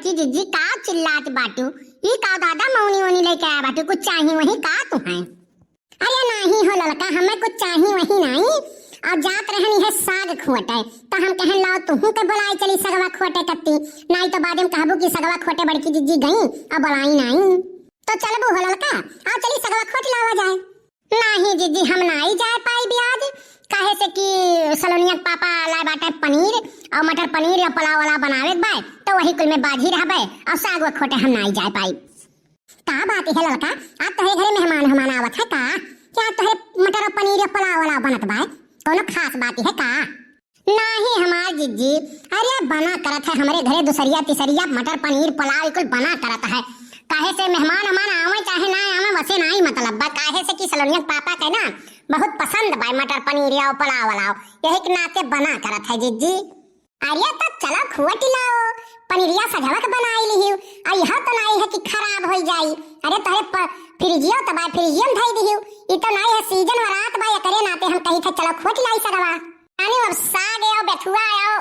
बड़की जिज्जी का चिल्लात बाटू? ई का दादा मौनी वनी लेके आया बाटू? कुछ चाही वही का तू है? अरे नहीं हो ललका, हमें कुछ चाही वही नहीं। और जात रहनी है साग खोटे, तो हम कहन लाओ तुहू के बुलाई चली सगवा खोटे कत्ती, नहीं तो बाद में कहबू कि सगवा खोटे बड़की जिज्जी गई और बुलाई नहीं। तो चलबू हो ललका, आ चली सगवा खोट लावा जाए। नहीं जिज्जी हम नहीं जाए पाई भी आज, काहे से कि सलोनिया पापा लाए बाटे पनीर और मटर पनीर या पुलाव वाला बनावे बाय, तो वही कुल में बाजी रहबे और साग व खोटे हम नहीं जा पाई। का बात है लड़का, आज तोहरे घरे मेहमान हमान आवत है का? क्या तोहरे मटर और पनीर या पुलाव वाला बनत बा? कोनो खास बात है का? नहीं हमार जिज्जी, अरे बना करत है हमरे घरे दूसरिया तीसरिया मटर पनीर पुलाव कुल बना करत है। काहे से मेहमान हमान आवे चाहे ना आवे वैसे नहीं मतलब बा, काहे से कि सलोनिया पापा के ना बहुत पसंद बा मटर पनीर या पुलाव वाला, यही के नाते बना करत है जिज्जी। अरे तो चलो खुआ टिलाओ, पनीरिया सजवक बनाई लिहियो, आ यह तो नहीं है कि खराब हो जाई। अरे तोहे फ्रिजियो तो बा, फ्रिजियम धई दिहियो, ई तो नहीं है सीजन व रात बा, करे नाते हम कही थे चलो खुआ टिलाई सगवा। यानी अब साग और बेथुआ और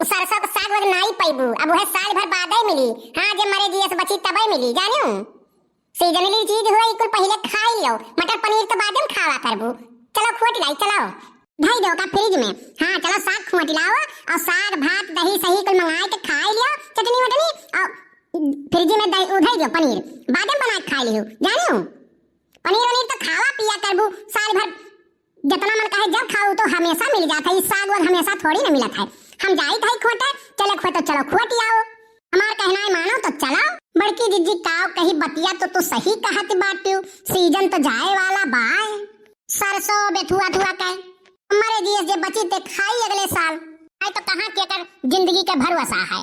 सरसों का साग वग नहीं पैबू, अब वह साल भर बाद ही मिली। हां जे मरे जिए से बची तबे मिली, जानियो सीजनली चीज हुई कुल पहले खाई लो, मटर पनीर तो बाद में खावा करबू। चलो खोट लाई, चलो धई दो का फ्रिज में। हां चलो साग खोट लाओ और साग भात दही सही कुल मंगाए के खाई लियो, चटनी वटनी और फ्रिज में दही उधई दो पनीर बाद में बना के खाई लियो, जानियो पनीर वनीर तो खावा पिया करबू साल भर, जितना मन कहे जब खाओ तो हमेशा मिल जाता है, साग वग हमेशा थोड़ी ना मिलत है। हम जाई थाई खोटे, चले खोटे चलो खोट आओ, हमार कहना है मानो तो चलो। बड़की जिज्जी काव कही बतिया तो सही कहत बाटू, सीजन तो जाए वाला बाय, सरसों बेथुआ थुआ के हमारे जीएस जे बची ते खाई अगले साल, आई तो कहां के कर जिंदगी के भरोसा है।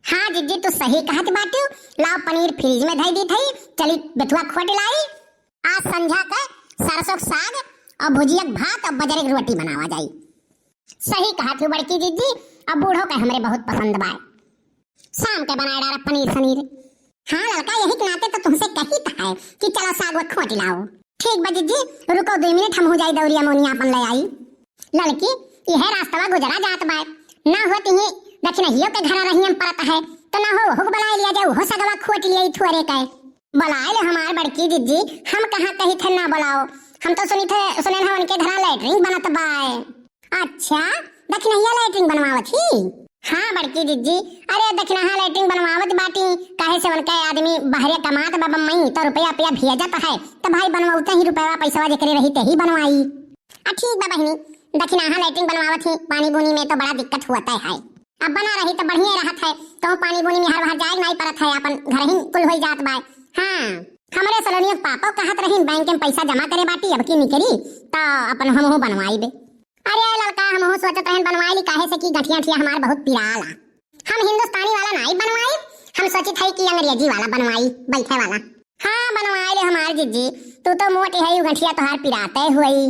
हां जिज्जी तो सही कहत बाटू, लाओ पनीर फ्रिज में धई दी थई, चली बेथुआ खोट लाई, आज संझा के सरसों साग और भुजिया भात और बजरे की रोटी बनावा जाई। सही कहा थी बड़की जिज्जी, अब बूढ़ों के हमरे बहुत पसंद बा, शाम के बनाए डारा पनीर सनीर। हाँ लड़का यही के नाते तो तुमसे कही था है कि चलो साग व खोट लाओ। ठीक बा जिज्जी, रुको 2 मिनट हम हो जाई दौरिया मोनिया अपन ले आई। लड़की यह रास्ता गुजरा जात बा, ना होती ही दक्षिणहियो के घर रहियम परत है, तो ना हो हुक बुला लिया जाओ, हो सगवा खोट लिया थोड़े के बुलाए ले हमार बड़की जिज्जी। हम कहां कही थे ना बुलाओ, हम तो सुने ना उनके घर लैट्रिन बनत बा। अच्छा दक्षिणहिया लैट्रिन बनवावत ही? हाँ बड़की जिज्जी, अरे दक्षिणहा लैट्रिन बनवावत बाटी, काहे से उनके आदमी बहरे कमात बाबा मई तो रुपया रुपया भेजत है, तो भाई बनवाते ही रुपया पैसा जेकरे रही ते ही बनवाई। ठीक बा बहनी, दक्षिणहा लैट्रिन बनवावत ही, पानी बुनी में तो बड़ा दिक्कत होता है, अब बना रही तो बढ़िया रहत है, तो पानी बुनी में हर बार जाए नहीं परत है, अपन घर ही कुल हो जात बा। हाँ हमारे सलोनिया पापा कहत रही बैंक में पैसा जमा करे बाटी, अब की निकली तो अपन हमहू बनवाई बे। अरे लड़का हमहू सोचत रहन बनवाई ली, काहे से कि गठिया ठिया हमार बहुत पिराला, हम हिंदुस्तानी वाला नहीं बनवाई, हम सोची थई कि अंग्रेजी वाला बनवाई बैठे वाला। हाँ बनवाई ले हमार जिज्जी, तू तो मोटी है गठिया तोहार पिराते हुई,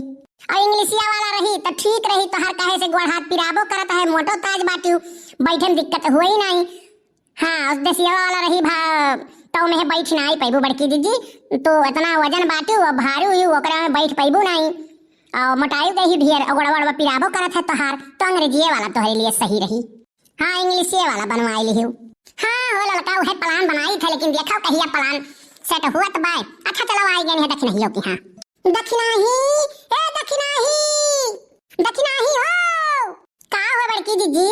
और इंग्लिशिया वाला रही तो ठीक रही, तोहार काहे से गोड़ हाथ पिराबो करत है, मोटो ताज बाटी बैठे में दिक्कत हुई नहीं। हाँ देसिया वाला रही तो में बैठ नहीं पैबू बड़की जिज्जी, तो इतना वजन बाटू और भारू ओकरा में बैठ पैबू नहीं, और मोटाई गई ढेर अगड़वड़ पिराबो करत है तोहार, तो अंग्रेजीए वाला तोहरे लिए सही रही। हाँ इंग्लिशिए वाला बनवाई लिहियो। हाँ हो लड़का वह प्लान बनाई थे, लेकिन देखो कहिया प्लान सेट हुआ तो बाय। अच्छा चलो आई गए हैं दक्षिणहियो की। हाँ दक्षिणाही ए दक्षिणाही हो का हो बड़की जिज्जी?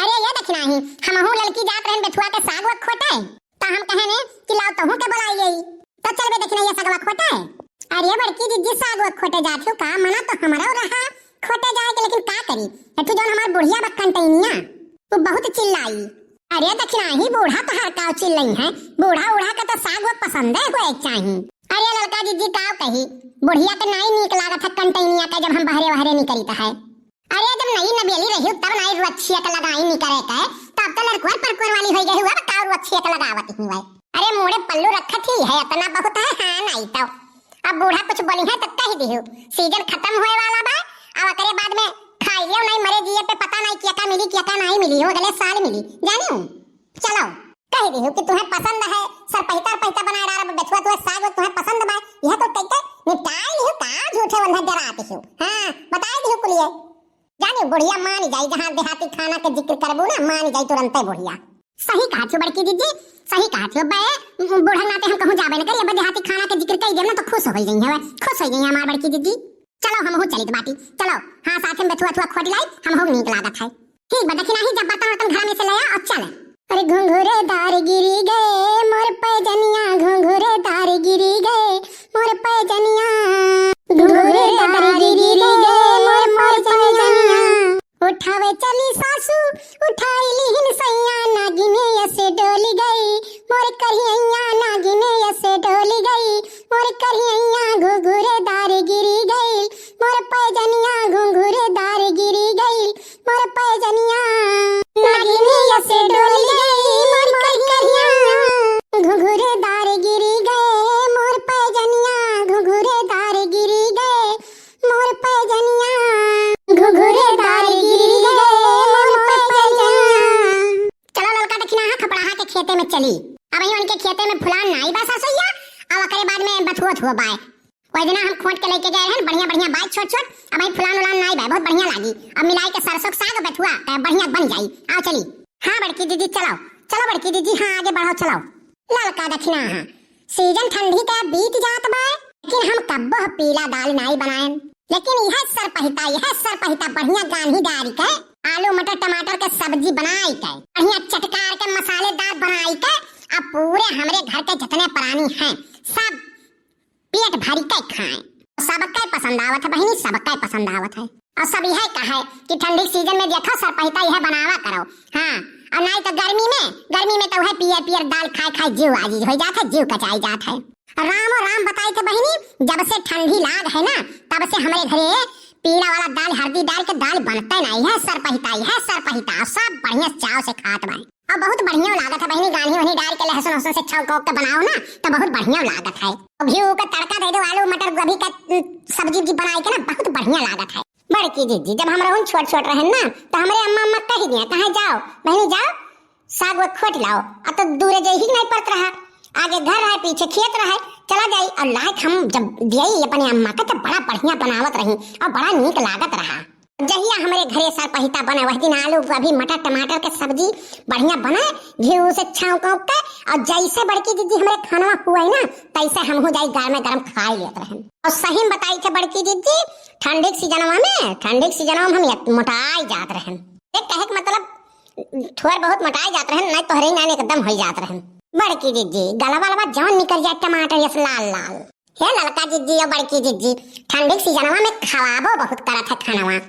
अरे ये दक्षिणाही हमहू लड़की जात रहन बेथुआ के साग व खोटे, तो हम कहने कि लाओ तहू के बुलाई गई, तो चल बे दक्षिणहिया साग व खोटे। अरे बड़की जिज्जी साग व खोटे जाथू का मना तो हमारा रहा खोटे जाए के, लेकिन का करी तू जोन हमार बुढ़िया बक्कन तैनिया वो बहुत चिल्लाई। अरे दक्षिणाही बूढ़ा तो हर का चिल्लाई है, बूढ़ा उढ़ा का तो साग व पसंद है होए चाहिए। अरे लड़का जिज्जी का कही बुढ़िया के नहीं नीक लागत है कंटैनिया का, जब हम बहरे बहरे नहीं करीता है। अरे जब नई नबेली रही तब नहीं रुच्छिया के लगाई नहीं करे के, तब तो लड़कुआ परकुर वाली हो गई हुआ का रुच्छिया के लगावत ही भाई। अरे मोड़े पल्लू रखत ही है इतना बहुत है। हां नहीं तो अब बूढ़ा कुछ बोली है तब कह दियो, सीजन खत्म होए वाला बा, अब करे बाद में खाई लियो नहीं मरे जिए पे पता नहीं क्या मिली क्या नहीं मिली, हो अगले साल मिली जानियो। चलो कह दियो कि तुम्हें पसंद है, सर पहिता पहिता बना डारा बेचवा तुम्हें साग तुम्हें पसंद बा, यह तो कहते निपटाई लियो का झूठे वंधा डराते हो। हां बताई दियो कुलिए जानियो बुढ़िया मान जाई, जहां देहाती खाना के जिक्र करबो ना मान जाई तुरंत बुढ़िया। सही कहा थी बड़की दीदी, सही कहा थी। बे बूढ़ा नाते हम कहूं जाबे न करिए, देहाती खाना के जिक्र कई देव ना तो खुश हो गई है, खुश हो गई है हमार बड़की दीदी। चलो हम हो चलित बाटी, चलो हाँ साथ में बथुआ थुआ खोट लाई, हम हो नीक लागत है। ठीक बा देखी नहीं जब बताओ तुम घर में से ले आ और चल। अरे घुंघुरेदार गिरी गए मोर पैजनिया, घुंघुरेदार गिरी गए मोर पैजनिया, घुंघुरेदार गिरी गए मोर पैजनिया। उठावे चली सासू उठाई लीन सैया, नागिने ऐसे डोली गई मोर करियैया, नागिने ऐसे डोली गई मोर करियैया, घुंघुरेदार गिरी गई मोर पैजनिया, घुंघुरेदार गिरी गई मोर पैजनिया, नागिने ऐसे डोली गई मोर करियैया, घुंघुरेदार गिरी गए मोर पैजनिया, घुंघुरेदार गिरी गए मोर पैजनिया, घुंघुरेदार गिरी गए मोर पैजनिया। चलो ललका दखिना हा खपड़ाहा के खेते में चली। अब ही उनके खेते में फुलान नाई बा सासैया, अब करे बाद में बथुआ थुआ बाय। कोई दिन हम खोट के लेके गए हैं बढ़िया बढ़िया बाय छोट छोट, अब ही फुलान उलान नाई बाय बहुत बढ़िया लागी। अब मिलाई के सरसों साग बथुआ बढ़िया बन जाई। आओ चली। हां बड़की दीदी चलो, चलो बड़की दीदी हां आगे बढ़ो चलो। ललका दखिना हा सीजन ठंडी का बीत जात बा, लेकिन हम कब्बो पीला दाल नाई बनाए, लेकिन यह सरपहिता बढ़िया गांधीदारी के आलू मटर टमाटर के सब्जी बनाई के बढ़िया चटकार के मसालेदार बनाई के अब पूरे हमरे घर के जितने प्राणी हैं सब पेट भरी के खाएं। सबके पसंद आवत है बहनी, सबके पसंद आवत है। और सब यह कहे कि ठंडी सीजन में देखो सरपहिता यह बनावा करो। हाँ और नहीं तो गर्मी में तो वह पियर पियर दाल खाए खाए जीव आजीज हो जाता है, जीव कचाई जाता है। राम और राम बताई थे बहनी, जब से ठंडी लाग है ना तब से हमारे घरे पीला वाला दाल हल्दी डाल के दाल बनते नहीं है सरपहिता सब बढ़िया चाव से खात बाई। और बहुत बढ़िया लागत है बहनी, गाढ़ी वाली डाल के लहसुन वहसुन से छौंक के बनाओ ना तो बहुत बढ़िया लागत है। घी का तड़का दे दो, आलू मटर गोभी का सब्जी बनाई के ना बहुत बढ़िया लागत है। बड़की दीदी जब हम रोहन छोट छोट रहे ना तो हमारे अम्मा कही दिया कहाँ जाओ बहनी जाओ साग वो खोट लाओ, अब तो दूर जाई ही नहीं पड़त रहा, आगे घर रहे पीछे खेत रहे चला जाई। और लाइक हम जब दियई अपने अम्मा का तो बड़ा बढ़िया बनावत रही और बड़ा नीक लागत रहा। जहिया हमारे घरे सरपहिता बने वह दिन आलू गोभी मटर टमाटर के सब्जी बढ़िया बने घी से छौंक के, और जैसे बड़की दीदी हमारे खाना हुआ है ना तैसे हम हो जाई गाय में गरम खा लेते रहे। और सही में बताई थे बड़की दीदी ठंडी सीजनवा में हम मोटाई जात रहे, कहे के मतलब थोड़ा बहुत मोटाई जात रहे, नहीं तो हरे नाने एकदम हो जात रहे। बड़की दीदी गलवा लवा जौन निकल जाए टमाटर जैसे लाल लाल हे ललका दीदी और बड़की दीदी ठंडी सीजनवा में खवाबो बहुत करत है खानवा।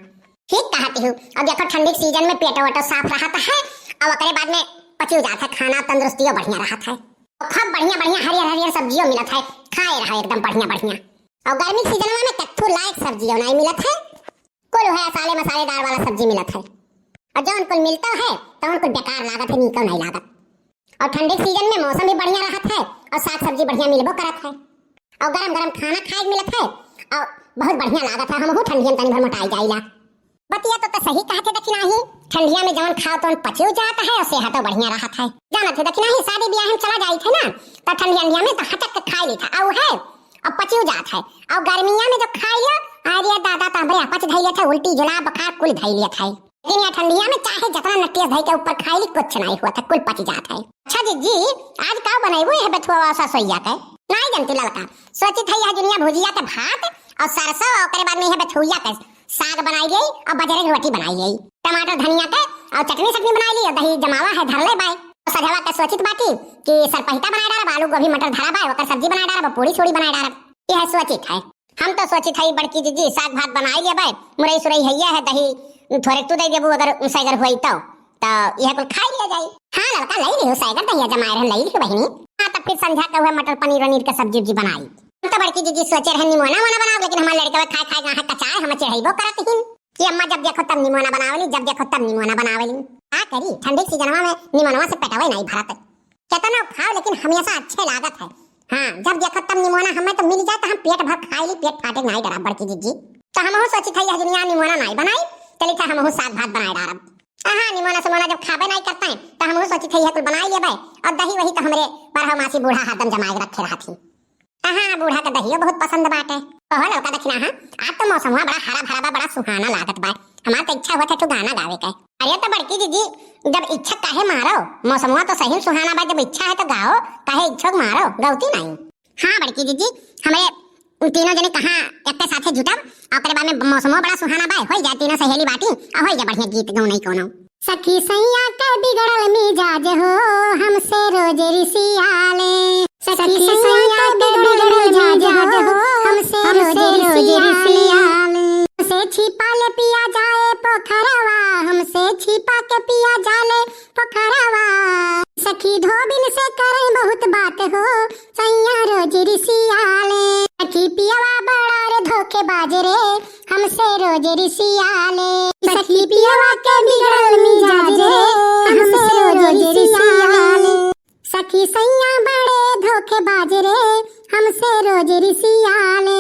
ठीक कहती हूँ। अब देखो ठंडी सीजन में पेट वोटो साफ रहता है और ओकरे बाद में पची जाता है खाना, तंदुरुस्तियों बढ़िया रहता है, खूब बढ़िया बढ़िया हरियर सब्जियों मिलत है, खाए रहा एकदम बढ़िया बढ़िया। और गर्मी सीजनवा में कत्थू लायक सब्जियों नहीं मिलत है, कुल है साले मसालेदार वाला सब्जी मिलत है, और जौन कुल मिलता है तो कुल बेकार लागत है, नीको नहीं लागत। और ठंडी सीजन में मौसम भी बढ़िया रहता है और साग सब्जी बढ़िया मिलबो करत है, और गरम गरम खाना खाए मिलत है और बहुत बढ़िया लागत है। हम ठंडियन तनी भर मोटाई जाइला। बतिया तो सही कहते दखिना ही ठंडिया में जौन खाओ तो पचियो जाता है और सेहतो बढ़िया रहत है। जानत है दखिना ही शादी ब्याह में चला जाई थे ना तो ठंडिया में तो हटक के खा ली था और है और पचियो जात है, और गर्मिया में जो खाइयो अरे दादा तबरे अपच धइले था, उल्टी जुलाब बुखार कुल धइले था। लेकिन ये ठंडिया में चाहे जितना नटिया धइ के ऊपर खाइली कुछ नहीं हुआ था, कुल पच जात है। अच्छा जी आज का बनाइबो है बथुआ वासा सोइया के नहीं जानती लड़का सोची थई है दुनिया भुजिया के भात और सरसों और ओकरे बाद में है बथुआ के साग बनाई गई और बजरे की रोटी बनाई गई, टमाटर धनिया के और चटनी बनाई ली और दही जमावा है धर ले बाय। सजवा के सोचित बाटी कि सरपहिता बना डाला, आलू गोभी मटर धरा बाय, ओकर सब्जी बना डाला, पूरी छोड़ी बना डाला, यह सोचित है। हम तो सोचित है बड़की दीदी साग भात बनाई ले बाय, मुरई सुरई हैया है, दही थोड़े तू दे देबू अगर सैगर होई तो यह कुल खाई ले जाई। हां लड़का लई लियो सैगर दहिया जमाए रहन लई लियो बहिनी। हां तब फिर संध्या के हुए मटर पनीर के सब्जी बनाई। तो बड़की दीदी सोचे रहन निमोना बनाओ, लेकिन हमारे लड़का खाए खाए गाह कचाए हम चढ़ाइबो करत हिन कि अम्मा जब देखो तब निमोना बनावली, जब देखो तब निमोना बनावली। का करी ठंडी सीजनवा में निमोनवा से पेटवे नहीं भरत, केतना खाओ लेकिन हमेशा अच्छे लागत है। हां जब देखो तब निमोना हमें तो मिल जाए तो हम पेट भर खाई ली, पेट फाटे नहीं डरा बड़की दीदी। तो हम सोची थई दुनिया निमोना नहीं बनाई, चली था हम साग भात बनाए डारब। हां निमोना समोना जब खाबे नहीं करते हैं तो हम सोची थई कुल बनाई लेबै, और दही वही तो हमरे परहमासी बूढ़ा हरदम जमाए रखे रहथी। हां बूढ़ा का दहियो बहुत पसंद बाटे। ओह लड़का दखिना हां आज तो मौसम बड़ा हरा भरा बड़ा सुहाना लागत बा, हमार तो इच्छा होत है तो गाना गावे के। अरे तो बड़की दीदी, जब इच्छा काहे मारो, मौसमवा तो सही सुहाना बा, जब इच्छा है तो गाओ, काहे इच्छा मारो, गौती नहीं। हाँ बड़की दीदी, हमें तीनों जने कहाँ एक साथे जुटब और करे बाद में मौसमवा बड़ा सुहाना बा, होई जा तीनों सहेली बाटी और होई जा बढ़िया गीत गाउँ नहीं कोनो। सखी सैया के बिगड़ल मिजाज हो, हमसे रोज रिसियाले। सखी सैया के बिगड़ल मिजाज हो, हमसे रोज रिसियाले। हमसे छिपा ले पिया जाए पोखरवा, हमसे छिपा के पिया जाले पोखरवा। सखी धोबिन से करे बहुत बात हो, सैया रोज रिसियाले। सखी पियावा बड़ा रे धोखेबाज रे, हमसे रोज रिसियाले। सखी पियावा के बिगड़ल मिजाज रे, हमसे रोज रिसियाले। सखी सैया बड़े धोखेबाज रे, हमसे रोज रिसियाले।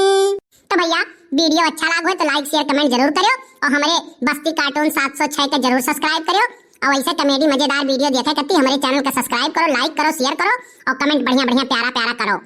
तो भैया वीडियो अच्छा लगा हो तो लाइक शेयर कमेंट जरूर करो और हमारे बस्ती कार्टून 706 का जरूर सब्सक्राइब करो और ऐसे कॉमेडी मजेदार वीडियो देखा करती हमारे चैनल का सब्सक्राइब करो, लाइक करो, शेयर करो और कमेंट बढ़िया बढ़िया प्यारा प्यारा करो।